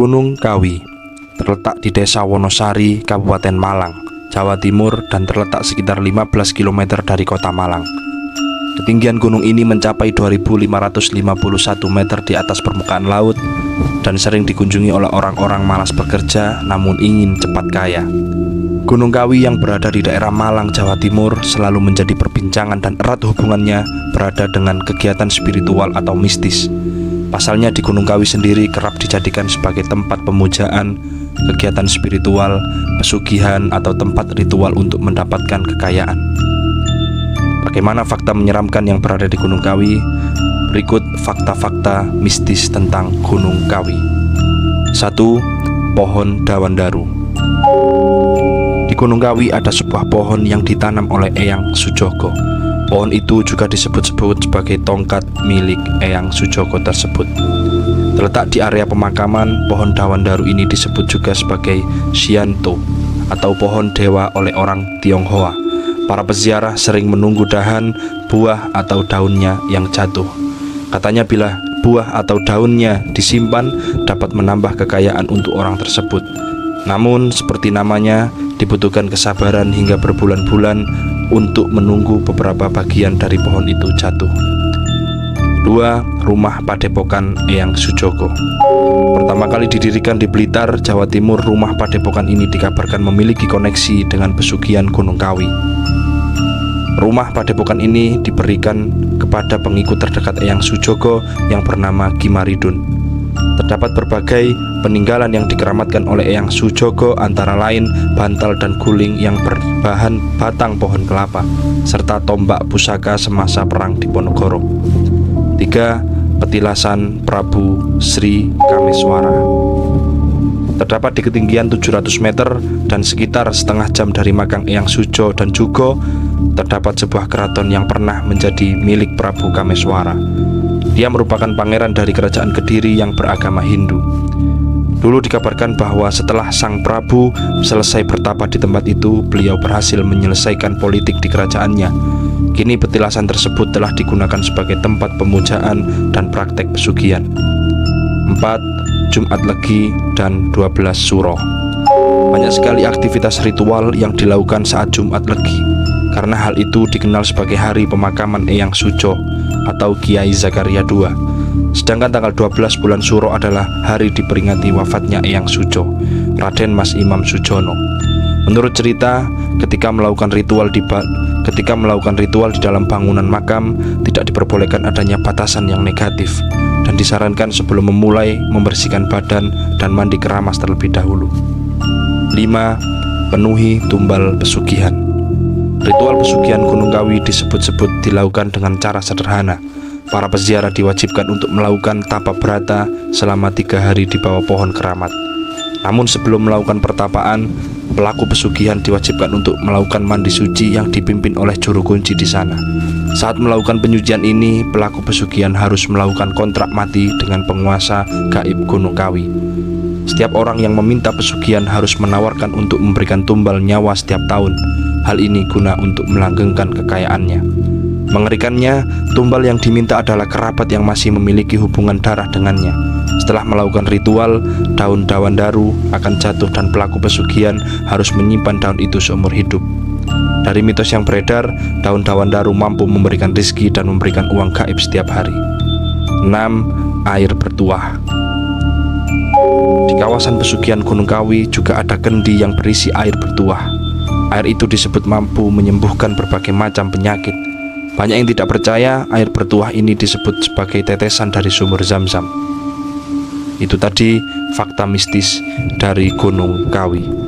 Gunung Kawi terletak di Desa Wonosari, Kabupaten Malang, Jawa Timur, dan terletak sekitar 15 km dari kota Malang. Ketinggian gunung ini mencapai 2.551 meter di atas permukaan laut dan sering dikunjungi oleh orang-orang malas bekerja namun ingin cepat kaya. Gunung Kawi yang berada di daerah Malang, Jawa Timur selalu menjadi perbincangan dan erat hubungannya berada dengan kegiatan spiritual atau mistis. Pasalnya di Gunung Kawi sendiri kerap dijadikan sebagai tempat pemujaan, kegiatan spiritual, pesugihan, atau tempat ritual untuk mendapatkan kekayaan. Bagaimana fakta menyeramkan yang berada di Gunung Kawi? Berikut fakta-fakta mistis tentang Gunung Kawi. 1. Pohon Dawandaru. Di Gunung Kawi ada sebuah pohon yang ditanam oleh Eyang Sujogo. Pohon itu juga disebut-sebut sebagai tongkat milik Eyang Sujogo tersebut. Terletak di area pemakaman, pohon Dawandaru ini disebut juga sebagai Sianto atau pohon dewa oleh orang Tionghoa. Para peziarah sering menunggu dahan, buah, atau daunnya yang jatuh. Katanya bila buah atau daunnya disimpan dapat menambah kekayaan untuk orang tersebut. Namun seperti namanya, dibutuhkan kesabaran hingga berbulan-bulan untuk menunggu beberapa bagian dari pohon itu jatuh. 2. Rumah Padepokan Eyang Sujogo. Pertama kali didirikan di Blitar, Jawa Timur, rumah Padepokan ini dikabarkan memiliki koneksi dengan pesugihan Gunung Kawi. Rumah Padepokan ini diberikan kepada pengikut terdekat Eyang Sujogo yang bernama Gimaridun. Terdapat berbagai peninggalan yang dikeramatkan oleh Eyang Sujogo, antara lain bantal dan guling yang berbahan batang pohon kelapa, serta tombak pusaka semasa perang Diponegoro. 3. Petilasan Prabu Sri Kameswara. Terdapat di ketinggian 700 meter dan sekitar setengah jam dari makam Eyang Sujo dan Jugo, terdapat sebuah keraton yang pernah menjadi milik Prabu Kameswara. Dia merupakan pangeran dari kerajaan Kediri yang beragama Hindu. Dulu dikabarkan bahwa setelah sang Prabu selesai bertapa di tempat itu, beliau berhasil menyelesaikan politik di kerajaannya. Kini petilasan tersebut telah digunakan sebagai tempat pemujaan dan praktek pesugihan. 4. Jumat Legi dan 12 Suro. Banyak sekali aktivitas ritual yang dilakukan saat Jumat Legi. Karena hal itu dikenal sebagai hari pemakaman Eyang Sujo atau Kiai Zakaria II. Sedangkan tanggal 12 bulan Suro adalah hari diperingati wafatnya Eyang Sujo, Raden Mas Imam Sujono. Menurut cerita, ketika melakukan ritual di dalam bangunan makam, tidak diperbolehkan adanya batasan yang negatif dan disarankan sebelum memulai membersihkan badan dan mandi keramas terlebih dahulu. 5. Penuhi tumbal pesugihan. Ritual pesugihan Gunung Kawi disebut-sebut dilakukan dengan cara sederhana. Para peziarah diwajibkan untuk melakukan tapa berata selama 3 hari di bawah pohon keramat. Namun sebelum melakukan pertapaan, pelaku pesugihan diwajibkan untuk melakukan mandi suci yang dipimpin oleh juru kunci di sana. Saat melakukan penyucian ini, pelaku pesugihan harus melakukan kontrak mati dengan penguasa gaib Gunung Kawi. Setiap orang yang meminta pesugihan harus menawarkan untuk memberikan tumbal nyawa setiap tahun. Hal ini guna untuk melanggengkan kekayaannya. Mengerikannya, tumbal yang diminta adalah kerabat yang masih memiliki hubungan darah dengannya. Setelah melakukan ritual, daun dawandaru akan jatuh dan pelaku pesugihan harus menyimpan daun itu seumur hidup. Dari mitos yang beredar, daun dawandaru mampu memberikan rezeki dan memberikan uang gaib setiap hari. 6. Air bertuah. Di kawasan pesugihan Gunung Kawi juga ada kendi yang berisi air bertuah. Air itu disebut mampu menyembuhkan berbagai macam penyakit. Banyak yang tidak percaya air bertuah ini disebut sebagai tetesan dari sumur Zam-Zam. Itu tadi fakta mistis dari Gunung Kawi.